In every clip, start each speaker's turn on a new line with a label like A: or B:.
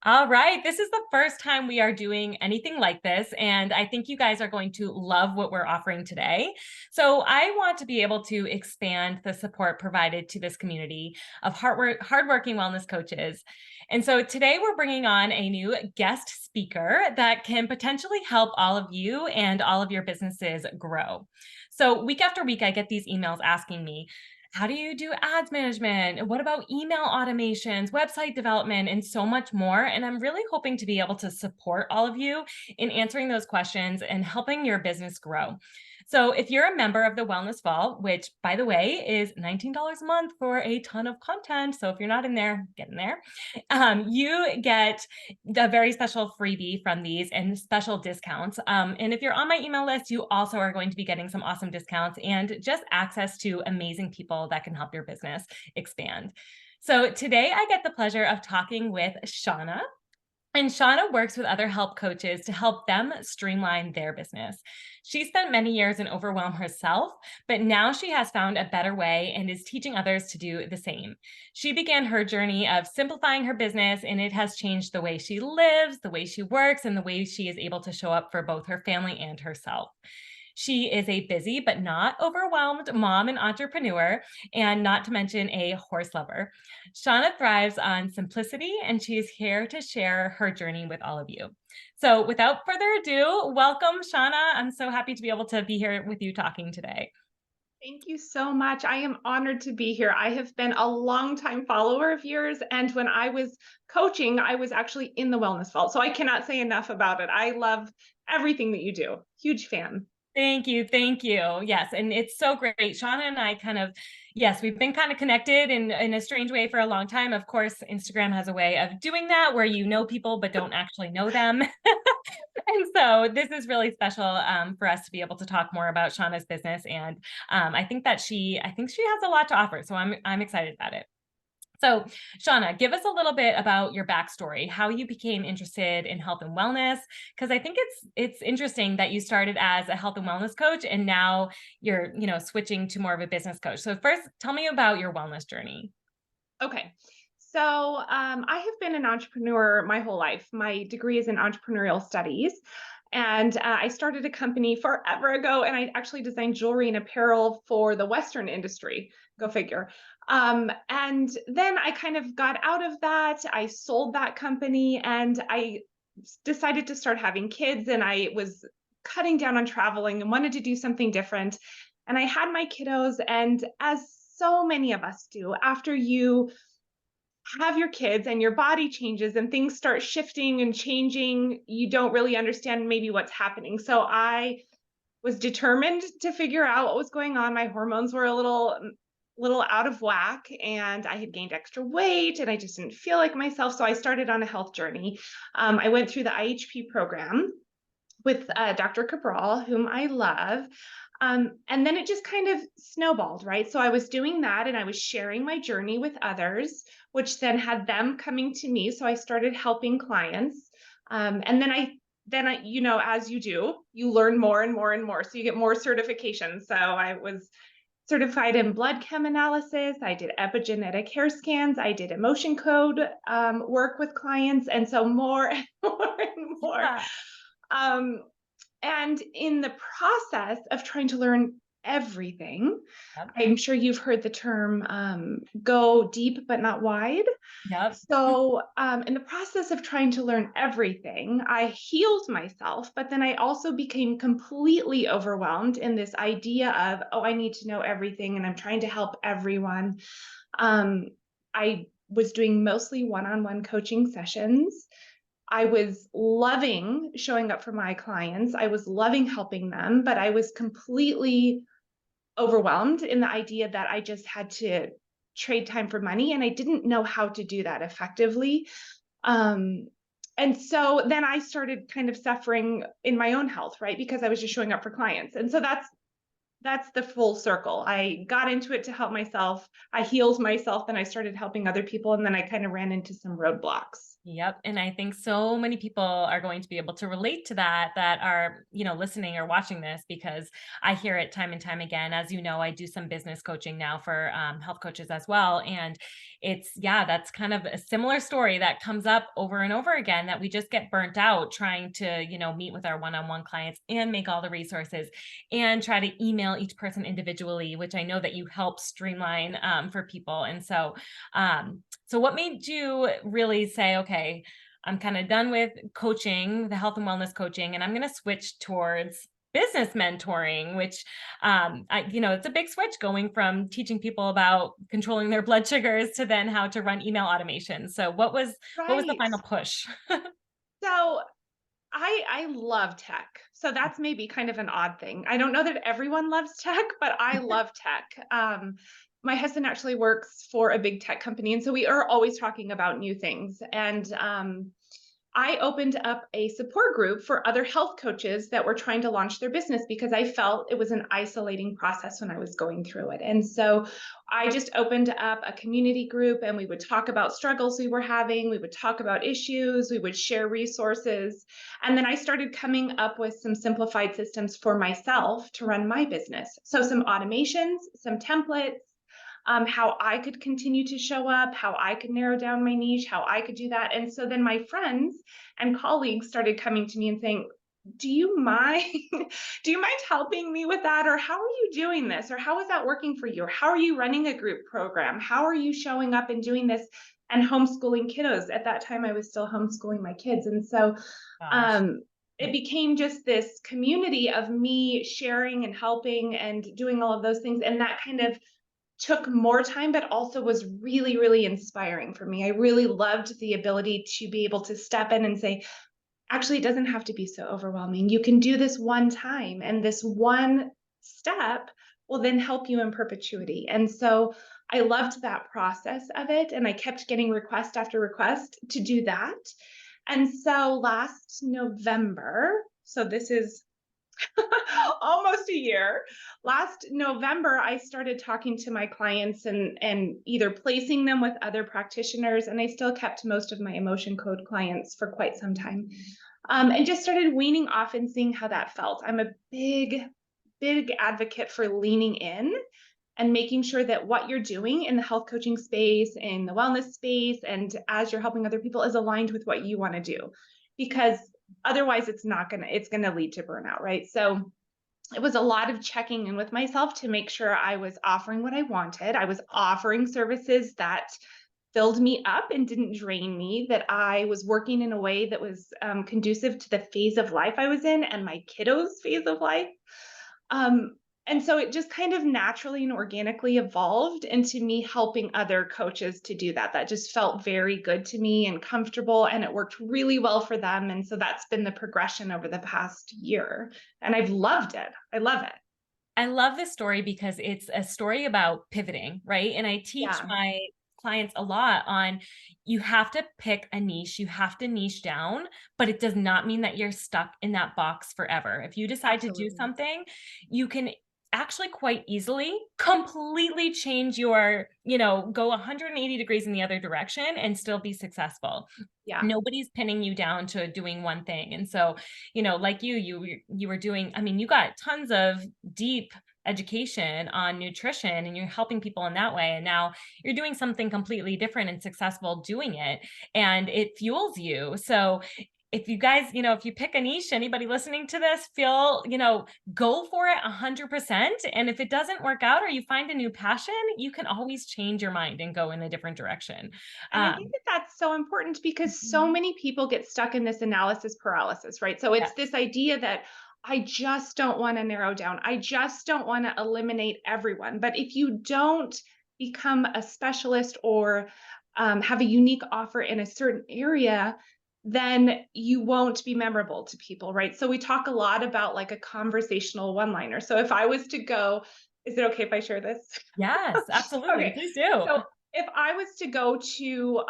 A: All right. This is the first time we are doing anything like this, and I think you guys are going to love what we're offering today. So, I want to be able to expand the support provided to this community of hardworking wellness coaches. And so, today we're bringing on a new guest speaker that can potentially help all of you and all of your businesses grow. So, week after week, I get these emails asking me, how do you do ads management? What about email automations, website development, and so much more? And I'm really hoping to be able to support all of you in answering those questions and helping your business grow. So, if you're a member of the Wellness Vault, which by the way is $19 a month for a ton of content. So, if you're not in there, get in there. You get a very special freebie from these and special discounts. And if you're on my email list, you also are going to be getting some awesome discounts and just access to amazing people that can help your business expand. So today I get the pleasure of talking with Shana. And Shana works with other help coaches to help them streamline their business. She spent many years in overwhelm herself, but now she has found a better way and is teaching others to do the same. She began her journey of simplifying her business, and it has changed the way she lives, the way she works, and the way she is able to show up for both her family and herself. She is a busy but not overwhelmed mom and entrepreneur, and not to mention a horse lover. Shauna thrives on simplicity, and she is here to share her journey with all of you. So, without further ado, welcome, Shauna. I'm so happy to be able to be here with you talking today.
B: Thank you so much. I am honored to be here. I have been a longtime follower of yours. And when I was coaching, I was actually in the Wellness Vault. So I cannot say enough about it. I love everything that you do. Huge fan.
A: Thank you. Thank you. Yes. And it's so great. Shauna and I kind of, yes, we've been kind of connected in a strange way for a long time. Of course, Instagram has a way of doing that where you know people but don't actually know them. And so this is really special for us to be able to talk more about Shauna's business. And I think she has a lot to offer. So I'm excited about it. So, Shauna, give us a little bit about your backstory, how you became interested in health and wellness, because I think it's interesting that you started as a health and wellness coach and now you're, switching to more of a business coach. So, first, tell me about your wellness journey.
B: Okay. So I have been an entrepreneur my whole life. My degree is in entrepreneurial studies. And I started a company forever ago, and I actually designed jewelry and apparel for the Western industry. Go figure. And then I kind of got out of that. I sold that company and I decided to start having kids. And I was cutting down on traveling and wanted to do something different. And I had my kiddos. And as so many of us do, after you have your kids and your body changes and things start shifting and changing, you don't really understand maybe what's happening. So I was determined to figure out what was going on. My hormones were a little out of whack and I had gained extra weight and I just didn't feel like myself. So I started on a health journey. I went through the IHP program with Dr. Cabral, whom I love. And then it just kind of snowballed, right? So I was doing that and I was sharing my journey with others, which then had them coming to me. So I started helping clients. And then I, as you do, you learn more and more and more. So you get more certifications. So I was certified in blood chem analysis. I did epigenetic hair scans. I did emotion code work with clients. And so more and more and more.
A: Yeah.
B: Um, and in the process of trying to learn everything,
A: Yep.
B: I'm sure you've heard the term go deep but not wide.
A: Yep.
B: So, in the process of trying to learn everything, I healed myself, but then I also became completely overwhelmed in this idea of, oh, I need to know everything and I'm trying to help everyone. Um, I was doing mostly one on one coaching sessions. I was loving showing up for my clients. I was loving helping them, but I was completely overwhelmed in the idea that I just had to trade time for money and I didn't know how to do that effectively. Um, and so then I started kind of suffering in my own health, right? Because I was just showing up for clients. And so that's the full circle. I got into it to help myself. I healed myself, then I started helping other people, and then I kind of ran into some roadblocks.
A: Yep. And I think so many people are going to be able to relate to that, that are, listening or watching this, because I hear it time and time again. As you know, I do some business coaching now for health coaches as well. And yeah, that's kind of a similar story that comes up over and over again, that we just get burnt out trying to, meet with our one-on-one clients and make all the resources and try to email each person individually, which I know that you help streamline for people. And so what made you really say, okay, I'm kind of done with coaching, the health and wellness coaching, and I'm going to switch towards business mentoring, which it's a big switch going from teaching people about controlling their blood sugars to then how to run email automation. So what was the
B: Right.
A: final push?
B: So I love tech. So that's maybe kind of an odd thing. I don't know that everyone loves tech, but I love tech. My husband actually works for a big tech company, and so we are always talking about new things. And I opened up a support group for other health coaches that were trying to launch their business because I felt it was an isolating process when I was going through it. And so I just opened up a community group and we would talk about struggles we were having. We would talk about issues. We would share resources. And then I started coming up with some simplified systems for myself to run my business. So some automations, some templates, how I could continue to show up, how I could narrow down my niche, how I could do that. And so then my friends and colleagues started coming to me and saying, do you mind do you mind helping me with that, or how are you doing this, or how is that working for you, or how are you running a group program, how are you showing up and doing this and homeschooling kiddos? At that time I was still homeschooling my kids. And so
A: Gosh.
B: um it became just this community of me sharing and helping and doing all of those things, and that kind of took more time, but also was really, really inspiring for me. I really loved the ability to be able to step in and say, actually, it doesn't have to be so overwhelming. You can do this one time, and this one step will then help you in perpetuity. And so I loved that process of it. And I kept getting request after request to do that. And so last November, so this is almost a year. Last November, I started talking to my clients and either placing them with other practitioners, and I still kept most of my emotion code clients for quite some time, and just started weaning off and seeing how that felt. I'm a big advocate for leaning in and making sure that what you're doing in the health coaching space, in the wellness space, and as you're helping other people is aligned with what you want to do, because otherwise it's gonna lead to burnout, right? So it was a lot of checking in with myself to make sure I was offering what I wanted. I was offering services that filled me up and didn't drain me, that I was working in a way that was conducive to the phase of life I was in and my kiddos' phase of life. Um, and so it just kind of naturally and organically evolved into me helping other coaches to do that. That just felt very good to me and comfortable, and it worked really well for them. And so that's been the progression over the past year. And I've loved it. I love it.
A: I love this story because it's a story about pivoting, right? And I teach
B: Yeah,
A: my clients a lot on, you have to pick a niche, you have to niche down, but it does not mean that you're stuck in that box forever. If you decide to do
B: absolutely.
A: something, you can actually quite easily completely change go 180 degrees in the other direction and still be successful.
B: Yeah.
A: Nobody's pinning you down to doing one thing. And so, like you were doing, I mean, you got tons of deep education on nutrition and you're helping people in that way. And now you're doing something completely different and successful doing it, and it fuels you. So if you guys, if you pick a niche, anybody listening to this, go for it 100%. And if it doesn't work out or you find a new passion, you can always change your mind and go in a different direction.
B: And I think
A: Um,
B: that that's so important because so
A: mhm.
B: many people get stuck in this analysis paralysis, right? So it's
A: Yes.
B: this idea that I just don't want to narrow down. I just don't want to eliminate everyone. But if you don't become a specialist or have a unique offer in a certain area, then you won't be memorable to people, right? So we talk a lot about like a conversational one liner. So if I was to go, is it okay if I share this?
A: Yes, absolutely.
B: Okay.
A: Please do.
B: So if I was to go to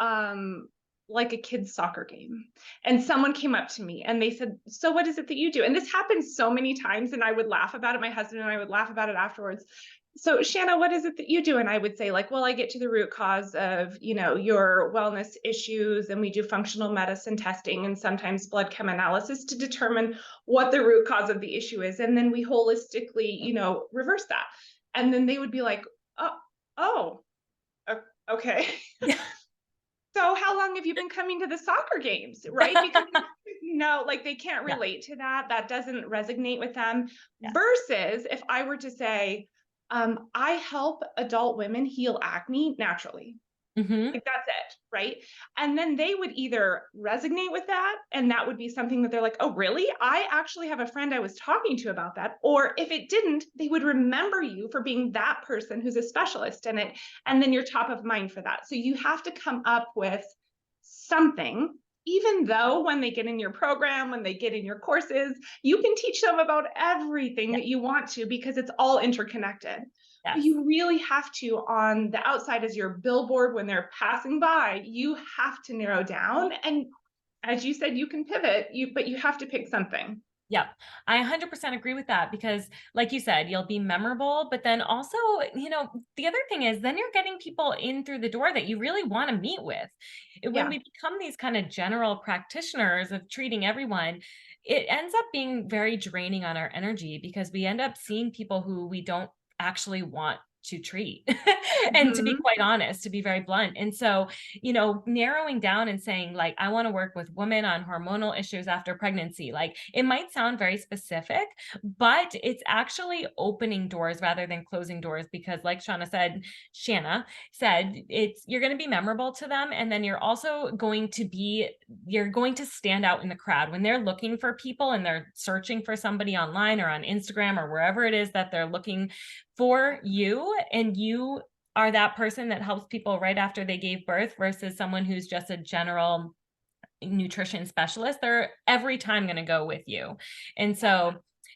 B: like a kid's soccer game and someone came up to me and they said, so what is it that you do? And this happens so many times and I would laugh about it. My husband and I would laugh about it afterwards. So Shana, what is it that you do? And I would say like, well, I get to the root cause of, your wellness issues, and we do functional medicine testing and sometimes blood chem analysis to determine what the root cause of the issue is. And then we holistically, reverse that. And then they would be like, oh, oh, Okay.
A: Yeah.
B: So how long have you been coming to the soccer games, right? Because no, like they can't
A: Yeah.
B: relate to that. That doesn't resonate with them.
A: Yeah.
B: Versus if I were to say, I help adult women heal acne naturally.
A: Mhm.
B: Like that's it, right? And then they would either resonate with that, and that would be something that they're like, oh, really? I actually have a friend I was talking to about that. Or if it didn't, they would remember you for being that person who's a specialist in it. And then you're top of mind for that. So you have to come up with something. Even though when they get in your program, when they get in your courses, you can teach them about everything
A: Yeah.
B: that you want to because it's all interconnected. But
A: Yes.
B: you really have to, on the outside as your billboard when they're passing by, you have to narrow down. And as you said, you can pivot, but you have to pick something.
A: Yep. I 100% agree with that because, like you said, you'll be memorable. But then also, the other thing is then you're getting people in through the door that you really want to meet with. When
B: Yeah.
A: we become these kind of general practitioners of treating everyone, it ends up being very draining on our energy because we end up seeing people who we don't actually want to treat. And to be
B: Hmm.
A: quite honest, to be very blunt. And so, narrowing down and saying, like, I want to work with women on hormonal issues after pregnancy. Like, it might sound very specific, but it's actually opening doors rather than closing doors because, like Shana said, you're going to be memorable to them. And then you're going to stand out in the crowd when they're looking for people and they're searching for somebody online or on Instagram or wherever it is that they're looking for you, and you are that person that helps people right after they gave birth versus someone who's just a general nutrition specialist, they're every time going to go with you. And
B: Yeah.
A: so,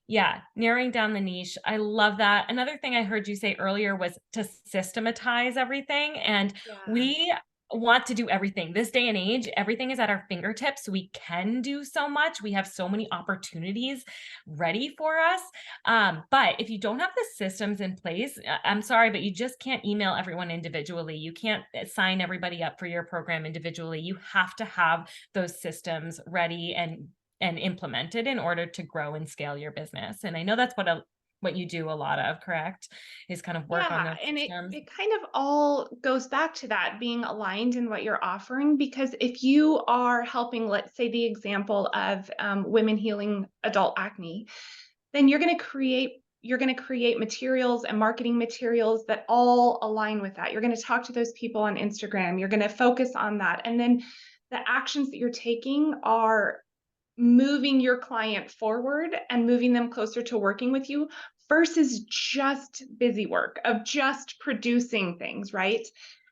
A: yeah, narrowing down the niche. I love that. Another thing I heard you say earlier was to systematize everything. And
B: Yeah.
A: we want to do everything. This day and age, everything is at our fingertips. We can do so much. We have so many opportunities ready for us. But if you don't have the systems in place, I'm sorry, but you just can't email everyone individually. You can't sign everybody up for your program individually. You have to have those systems ready and implemented in order to grow and scale your business. And I know that's what you do a lot of, correct? Is kind of work on
B: Yeah,
A: those
B: and it
A: systems.
B: it kind of all goes back to that being aligned in what you're offering because if you are helping, let's say the example of women healing adult acne, then you're going to create materials and marketing materials that all align with that. You're going to talk to those people on Instagram. You're going to focus on that. And then the actions that you're taking are moving your client forward and moving them closer to working with you versus just busy work of just producing things, right?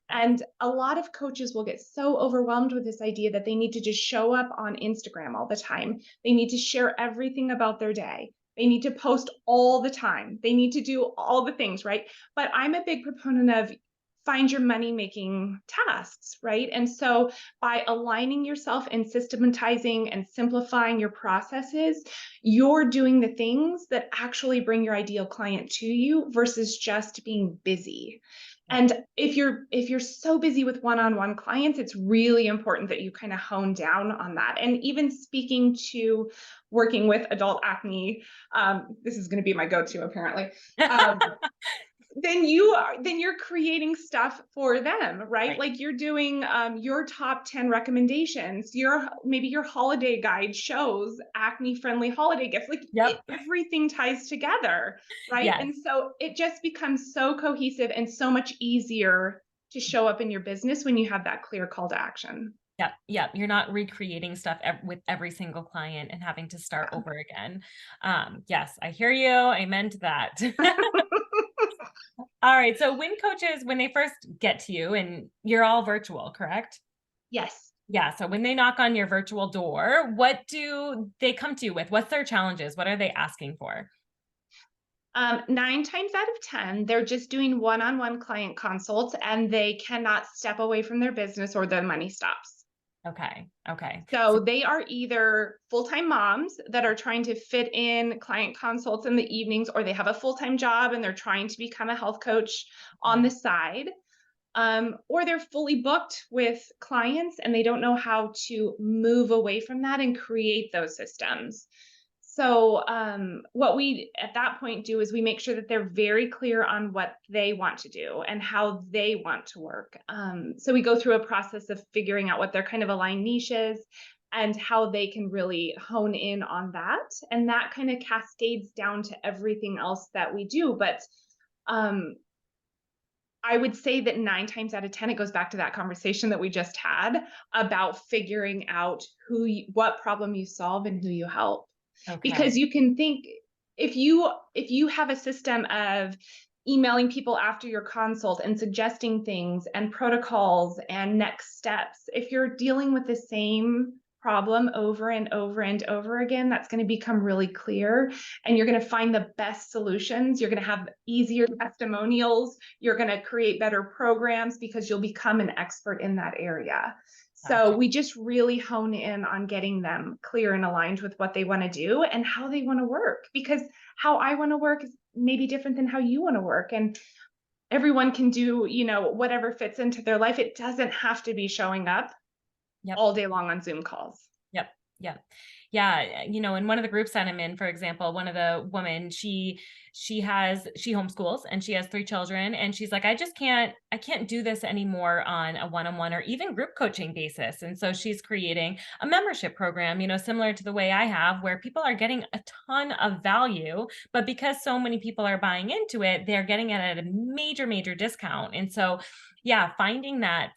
B: And a lot of coaches will get so overwhelmed with this idea that they need to just show up on Instagram all the time. They need to share everything about their day. They need to post all the time. They need to do all the things, right? But I'm a big proponent of find your money making tasks, right? And so by aligning yourself and systematizing and simplifying your processes, you're doing the things that actually bring your ideal client to you versus just being busy.
A: Yeah.
B: And if you're so busy with one-on-one clients, it's really important that you kind of hone down on that. And even speaking to working with adult acne, this is going to be my go-to apparently. Um, then you're creating stuff for them, right?
A: Right.
B: Like you're doing your top 10 recommendations, your maybe your holiday guide shows acne friendly holiday gifts, like
A: Yep.
B: everything ties together, right?
A: Yes.
B: And so it just becomes so cohesive and so much easier to show up in your business when you have that clear call to action.
A: Yep. Yep. You're not recreating stuff with every single client and having to start over again. Yes, I hear you. Amen to that. All right. So when they first get to you and you're all virtual, correct?
B: Yes.
A: Yeah. So when they knock on your virtual door, what do they come to you with? What's their challenges? What are they asking for?
B: 9 times out of 10, they're just doing one-on-one client consults and they cannot step away from their business or the money stops.
A: Okay. Okay. So,
B: So they are either full-time moms that are trying to fit in client consults in the evenings, or they have a full-time job and they're trying to become a health coach on
A: okay.
B: the side. Or they're fully booked with clients and they don't know how to move away from that and create those systems. So, what we at that point do is we make sure that they're very clear on what they want to do and how they want to work. So we go through a process of figuring out what their kind of aligned niche is and how they can really hone in on that. And that kind of cascades down to everything else that we do. But um, I would say that 9 times out of 10, it goes back to that conversation that we just had about figuring out what problem you solve and who you help.
A: Okay.
B: Because you can think, if you have a system of emailing people after your consult and suggesting things and protocols and next steps, if you're dealing with the same problem over and over and over again, that's going to become really clear, and you're going to find the best solutions. You're going to have easier testimonials. You're going to create better programs because you'll become an expert in that area. So
A: Gotcha.
B: we just really hone in on getting them clear and aligned with what they want to do and how they want to work, because how I want to work is maybe different than how you want to work. And everyone can do, whatever fits into their life. It doesn't have to be showing up
A: Yep.
B: all day long on Zoom calls.
A: Yep. Yep. Yeah, in one of the groups that I'm in, for example, one of the women, she homeschools and she has 3 children, and she's like, I can't do this anymore on a one-on-one or even group coaching basis. And so she's creating a membership program, similar to the way I have, where people are getting a ton of value, but because so many people are buying into it, they're getting it at a major, major discount. And so yeah, finding that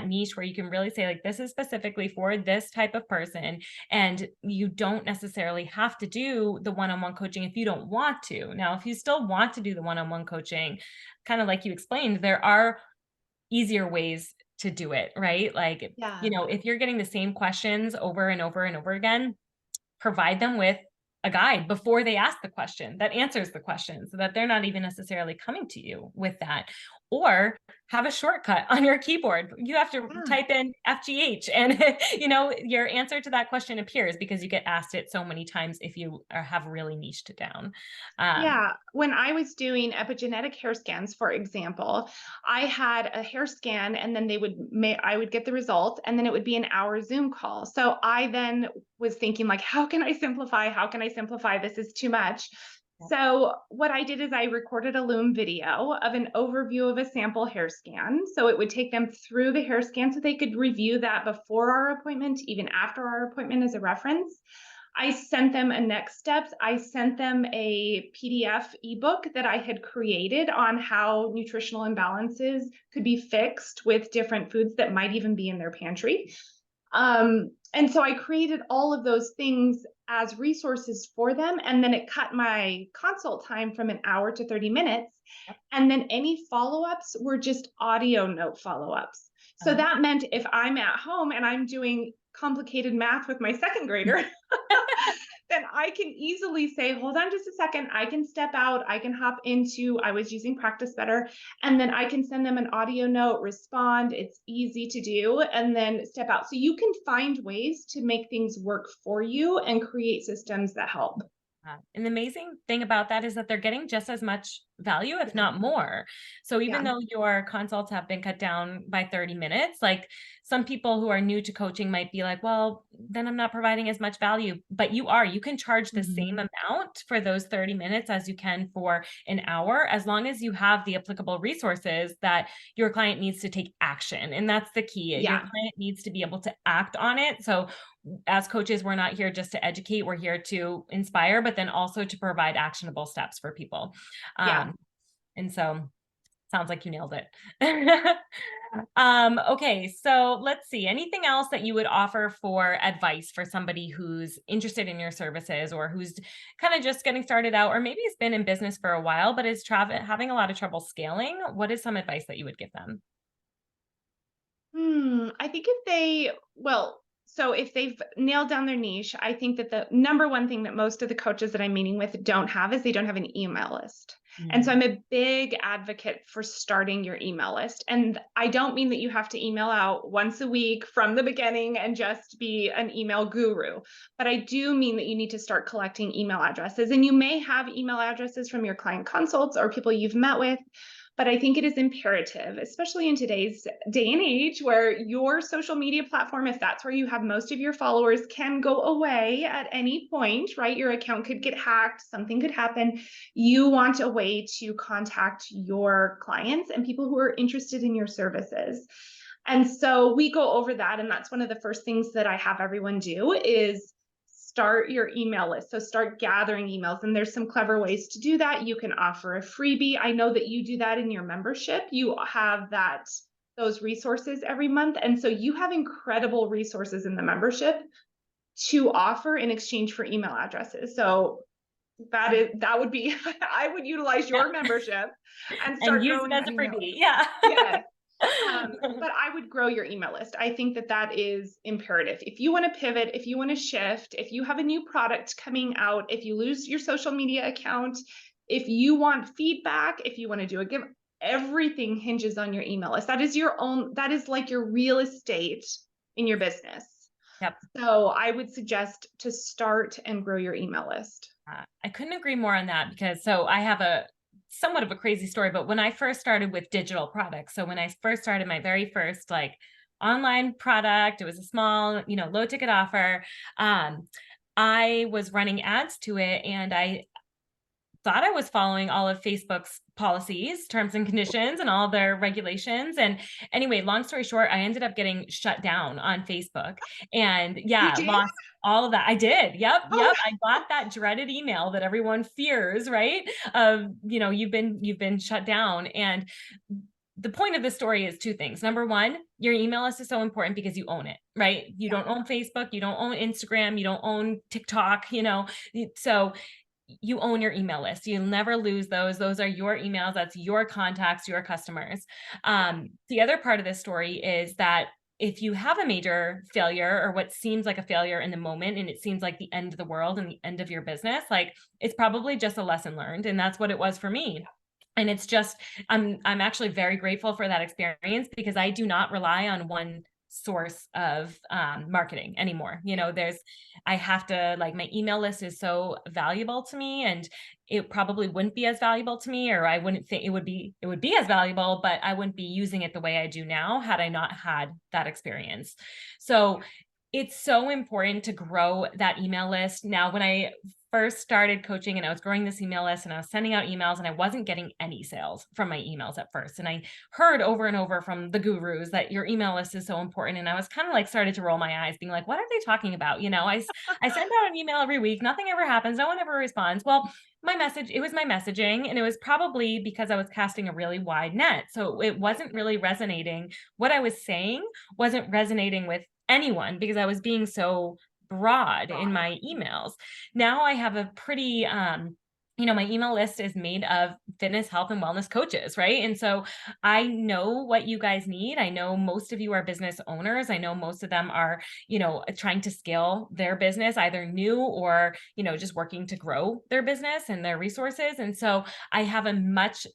A: niche where you can really say like, this is specifically for this type of person, and you don't necessarily have to do the one-on-one coaching if you don't want to. Now, if you still want to do the one-on-one coaching, kind of like you explained, there are easier ways to do it, right? Like,
B: Yeah.
A: if you're getting the same questions over and over and over again, provide them with a guide before they ask the question that answers the question, so that they're not even necessarily coming to you with that. Or have a shortcut on your keyboard. You have to
B: Yeah.
A: type in FGH and your answer to that question appears because you get asked it so many times if you have really niched it down. Um,
B: Yeah, when I was doing epigenetic hair scans, for example, I had a hair scan and then I would get the result and then it would be an hour Zoom call. So I then was thinking like, how can I simplify? How can I simplify? This is too much. So what I did is I recorded a Loom video of an overview of a sample hair scan. So it would take them through the hair scan so they could review that before our appointment, even after our appointment as a reference. I sent them a next steps. I sent them a PDF ebook that I had created on how nutritional imbalances could be fixed with different foods that might even be in their pantry. And so I created all of those things as resources for them. And then it cut my consult time from an hour to 30 minutes. And then any follow ups were just audio note follow ups. So
A: uh,
B: that meant if I'm at home and I'm doing complicated math with my second grader, then I can easily say, hold on just a second. I can step out. I can hop into, I was using Practice Better, and then I can send them an audio note, respond. It's easy to do, and then step out. So you can find ways to make things work for you and create systems that help.
A: And the amazing thing about that is that they're getting just as much value, if
B: Yeah.
A: not more. So even
B: Yeah.
A: though your consults have been cut down by 30 minutes, like some people who are new to coaching might be like, well, then I'm not providing as much value. But you can charge the same
B: Mhm.
A: amount for those 30 minutes as you can for an hour, as long as you have the applicable resources that your client needs to take action. And that's the key. Your
B: Yeah.
A: client needs to be able to act on it. So as coaches, we're not here just to educate, we're here to inspire, but then also to provide actionable steps for people.
B: Yeah.
A: And so sounds like you nailed it. Okay, so let's see. Anything else that you would offer for advice for somebody who's interested in your services, or who's kind of just getting started out, or maybe has been in business for a while but is having a lot of trouble scaling? What is some advice that you would give them?
B: I think so if they've nailed down their niche, I think that the number one thing that most of the coaches that I'm meeting with don't have is they don't have an email list. And so
A: Mm,
B: I'm a big advocate for starting your email list. And I don't mean that you have to email out once a week from the beginning and just be an email guru, but I do mean that you need to start collecting email addresses. And you may have email addresses from your client consults or people you've met with, But I think it is imperative, especially in today's day and age, where your social media platform, if that's where you have most of your followers, can go away at any point, right? Your account could get hacked, something could happen. You want a way to contact your clients and people who are interested in your services. And so we go over that, and that's one of the first things that I have everyone do is start your email list. So start gathering emails, and there's some clever ways to do that. You can offer a freebie. I know that you do that in your membership. You have those resources every month, and so you have incredible resources in the membership to offer in exchange for email addresses. So that would be I would utilize
A: Yeah.
B: your membership and
A: And
B: start
A: use it
B: growing
A: as
B: that
A: a
B: email
A: freebie.
B: list.
A: Yeah.
B: Yeah. But I would grow your email list. I think that that is imperative. If you want to pivot, if you want to shift, if you have a new product coming out, if you lose your social media account, if you want feedback, if you want to do a give, everything hinges on your email list. That is your own, that is like your real estate in your business.
A: Yep.
B: So I would suggest to start and grow your email list.
A: I couldn't agree more on that because so I have a somewhat of a crazy story, but when I first started with digital products, so when I first started my very first like online product, it was a small, low ticket offer. Um, I was running ads to it and I thought I was following all of Facebook's policies, terms and conditions, and all their regulations. And anyway, long story short, I ended up getting shut down on Facebook and
B: You
A: yeah,
B: did?
A: lost all of that. I did. Yep.
B: Oh,
A: Yep. I got that dreaded email that everyone fears, right? Of, you've been shut down. And the point of the story is two things. Number one, your email list is so important because you own it, right? You
B: yeah,
A: don't own Facebook, you don't own Instagram, you don't own TikTok, so you own your email list. You'll never lose those. Those are your emails. That's your contacts, your customers.
B: yeah,
A: The other part of this story is that if you have a major failure or what seems like a failure in the moment and it seems like the end of the world and the end of your business, like it's probably just a lesson learned. And that's what it was for me. And it's just, I'm actually very grateful for that experience because I do not rely on one source of marketing anymore. I have to like my email list is so valuable to me and it probably wouldn't be as valuable to me, or I wouldn't think it would be as valuable, but I wouldn't be using it the way I do now had I not had that experience. So it's so important to grow that email list. Now, when I first started coaching and I was growing this email list and I was sending out emails and I wasn't getting any sales from my emails at first. And I heard over and over from the gurus that your email list is so important. And I was kind of like started to roll my eyes being like, what are they talking about? I send out an email every week. Nothing ever happens. No one ever responds. Well, it was my messaging and it was probably because I was casting a really wide net. So it wasn't really resonating. What I was saying wasn't resonating with anyone because I was being so broad in
B: broad.
A: my emails. Now I have a pretty my email list is made of fitness, health, and wellness coaches, right? And so I know what you guys need. I know most of you are business owners. I know most of them are, trying to scale their business, either new or, just working to grow their business and their resources. And so I have a much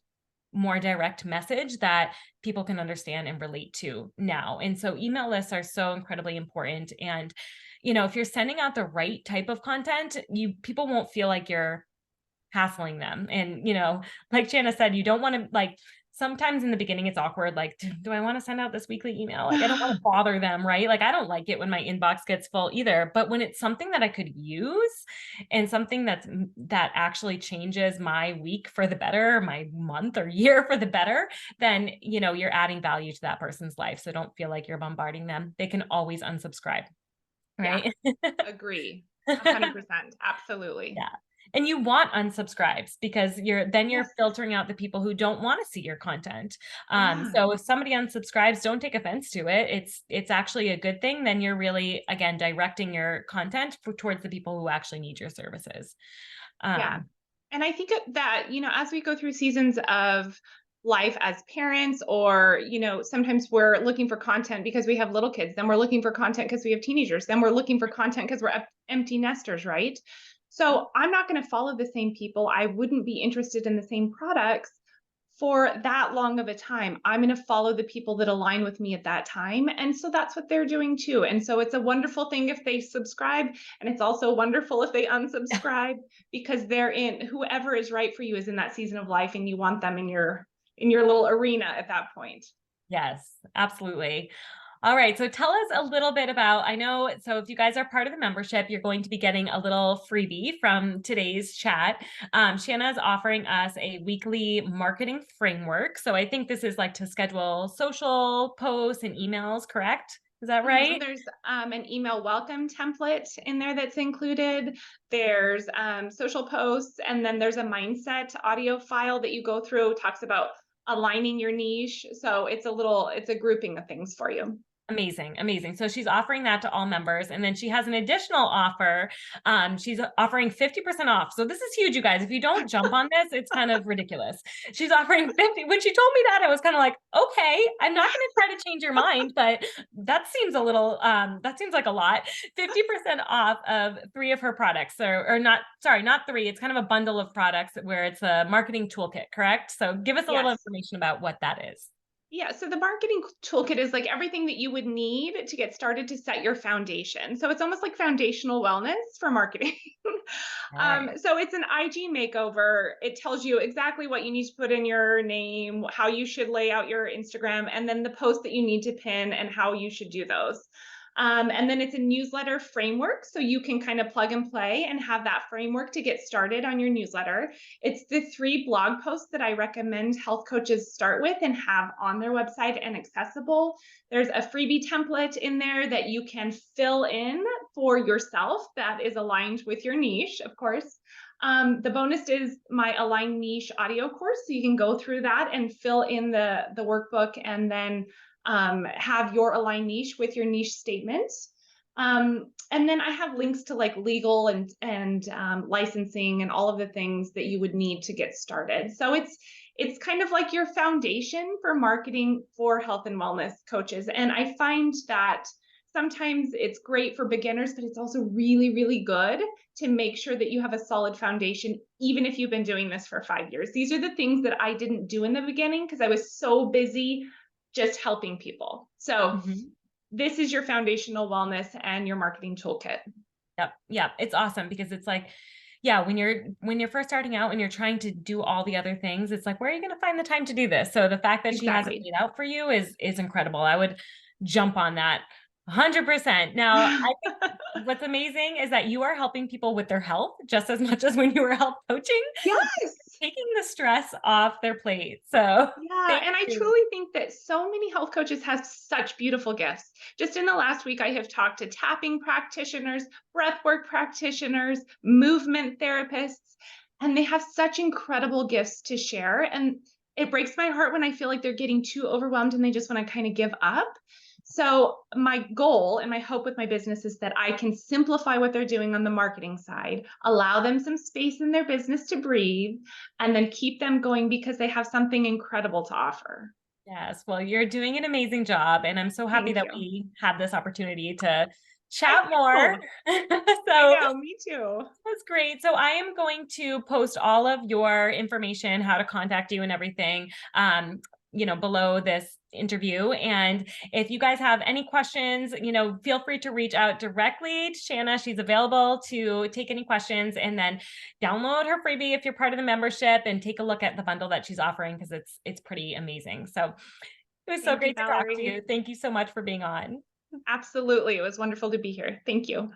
A: more direct message that people can understand and relate to now. And so email lists are so incredibly important. And, if you're sending out the right type of content, people won't feel like you're hassling them. And, like Shana said, you don't want to like sometimes in the beginning it's awkward. Like, do I want to send out this weekly email? Like, I don't want to bother them, right? Like, I don't like it when my inbox gets full either. But when it's something that I could use and something that actually changes my week for the better, my month or year for the better, then, you're adding value to that person's life. So don't feel like you're bombarding them. They can always unsubscribe,
B: yeah,
A: right?
B: agree. 100%. Absolutely.
A: Yeah. And you want unsubscribes because you're
B: Yes.
A: filtering out the people who don't want to see your content.
B: Yeah.
A: So if somebody unsubscribes, don't take offense to it. It's actually a good thing. Then you're really, again, directing your content towards the people who actually need your services.
B: Yeah.
A: Um,
B: And I think that, as we go through seasons of life as parents, or, sometimes we're looking for content because we have little kids, then we're looking for content because we have teenagers, then we're looking for content because we're empty nesters, right? So I'm not going to follow the same people. I wouldn't be interested in the same products for that long of a time. I'm going to follow the people that align with me at that time. And so that's what they're doing too. And so it's a wonderful thing if they subscribe, and it's also wonderful if they unsubscribe, because they're in, whoever is right for you is in that season of life and you want them in in your little arena at that point.
A: Yes, absolutely. All right. So tell us a little bit about, I know, so if you guys are part of the membership, you're going to be getting a little freebie from today's chat. Shana is offering us a weekly marketing framework. So I think this is like to schedule social posts and emails, correct? Is that right?
B: There's an email welcome template in there that's included. There's social posts, and then there's a mindset audio file that you go through. Talks about aligning your niche. So it's a grouping of things for you.
A: Amazing, amazing. So she's offering that to all members. And then she has an additional offer. She's offering 50% off. So this is huge, you guys. If you don't jump on this, it's kind of ridiculous. She's offering 50. When she told me that, I was kind of like, okay, I'm not going to try to change your mind, but that seems a little, that seems like a lot. 50% off of 3 of her products, or not, sorry, not 3. It's kind of a bundle of products where it's a marketing toolkit, correct? So give us a little
B: Yes.
A: information about what that is.
B: Yeah, so the marketing toolkit is like everything that you would need to get started to set your foundation. So it's almost like foundational wellness for marketing.
A: Right.
B: So it's an IG makeover. It tells you exactly what you need to put in your name, how you should lay out your Instagram, and then the post that you need to pin and how you should do those. And then it's a newsletter framework. So you can kind of plug and play and have that framework to get started on your newsletter. It's the 3 blog posts that I recommend health coaches start with and have on their website and accessible. There's a freebie template in there that you can fill in for yourself that is aligned with your niche, of course. The bonus is my Align Niche audio course. So you can go through that and fill in the workbook, and then have your Align Niche with your niche statement. And then I have links to like legal and licensing and all of the things that you would need to get started. So it's kind of like your foundation for marketing for health and wellness coaches. And I find that sometimes it's great for beginners, but it's also really, really good to make sure that you have a solid foundation, even if you've been doing this for 5 years. These are the things that I didn't do in the beginning because I was so busy just helping people. So
A: Mhm.
B: this is your foundational wellness and your marketing toolkit.
A: Yep. Yep. It's awesome because it's like, yeah, when you're first starting out and you're trying to do all the other things, it's like, where are you going to find the time to do this? So the fact that she has it
B: Exactly.
A: laid out for you is incredible. I would jump on that 100%. Now, I think what's amazing is that you are helping people with their health just as much as when you were health coaching,
B: Yes.
A: taking the stress off their plate. So
B: Yeah,
A: thank
B: and I
A: you.
B: truly think that so many health coaches have such beautiful gifts. Just in the last week, I have talked to tapping practitioners, breathwork practitioners, movement therapists, and they have such incredible gifts to share. And it breaks my heart when I feel like they're getting too overwhelmed and they just want to kind of give up. So, my goal and my hope with my business is that I can simplify what they're doing on the marketing side, allow them some space in their business to breathe, and then keep them going because they have something incredible to offer.
A: Yes, well, you're doing an amazing job, and I'm so happy
B: Thank
A: that
B: you.
A: we had this opportunity to
B: I
A: chat more.
B: know. I
A: So
B: know, me too.
A: that's great. So I am going to post all of your information, how to contact you and everything, below this interview. And if you guys have any questions, feel free to reach out directly to Shana. She's available to take any questions, and then download her freebie if you're part of the membership and take a look at the bundle that she's offering because it's pretty amazing. So it was so
B: Thank you,
A: great to talk to
B: Valerie.
A: you. Thank you so much for being on.
B: Absolutely. It was wonderful to be here. Thank you.